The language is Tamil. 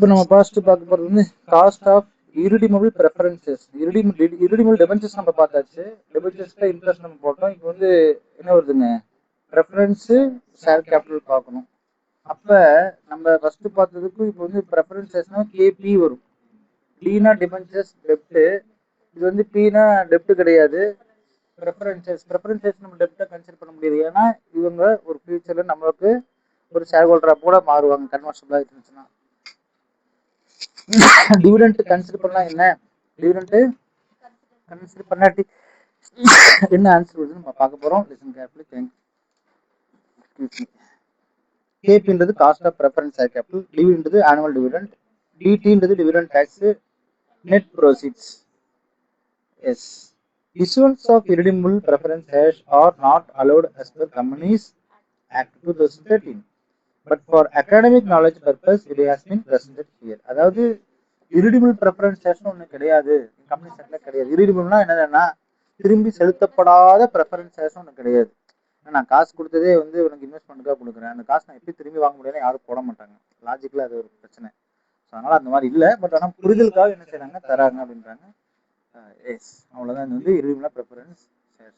இப்போ நம்ம ஃபர்ஸ்ட் பார்க்க போகிறது வந்து cost of irredeemable preferences. irredeemable debentures நம்ம பார்த்தாச்சு. டெபென்ச்சர்ஸ்ல இன்ட்ரெஸ்ட் நம்ம போட்டோம். இப்போ வந்து என்ன வருதுங்க, ப்ரெஃபரன்ஸு ஷேர் கேபிட்டல் பார்க்கணும். அப்போ நம்ம ஃபர்ஸ்ட் பார்த்ததுக்கும் இப்போ வந்து ப்ரெஃபரன்சஸ்னா கேபி வரும். டீனா டிபென்ச்சர்ஸ் டெப்ட்டு, இது வந்து பீனா டெப்ட் கிடையாது. ப்ரெஃபரன்சஸ் நம்ம டெப்ட்டை கன்சிடர் பண்ண முடியாது. ஏன்னா இவங்க ஒரு ஃபியூச்சரில் நம்மளுக்கு ஒரு ஷேர் ஹோல்டராக கூட மாறுவாங்க கன்வர்ஷபிளாக இருந்துச்சுன்னா. டிவிடெண்ட் கன்சிடர் பண்ணலாம். என்ன டிவிடெண்ட் கன்சிடர் பண்ணாட்டி என்ன ஆன்சர் வருதுன்னு நம்ம பார்க்க போகிறோம். Listen carefully. கேபின்றது cost of preference share capital, டிவின்றது ஆனுவல் டிவிடெண்ட், டிடின்றது dividend tax, net proceeds. Yes, issuance of irredeemable preference shares are not allowed as per Companies Act 2013. But for academic knowledge purpose, it has been presented here. அதாவது irredeemable preference shares ஒன்று கிடையாது, கம்பெனி ஆக்ட்ல கிடையாது. irredeemableனா என்னதுன்னா திரும்பி செலுத்தப்படாத ப்ரெஃபரன்ஸ் ஷேர்ஸ் ஒன்று கிடையாது. நான் காசு கொடுத்ததே வந்து உனக்கு இன்வெஸ்ட்மெண்ட்டுக்காக கொடுக்குறேன், அந்த காசு நான் எப்படி திரும்பி வாங்க முடியாது, யாரும் போட மாட்டாங்க. லாஜிக்கலாக அது ஒரு பிரச்சனை. ஸோ அதனால் அந்த மாதிரி இல்லை. பட் ஆனால் புரிதலுக்காக என்ன செய்கிறாங்க, தராங்க அப்படின்றாங்க. எஸ், அவ்வளோதான். இது வந்து irredeemable preference shares.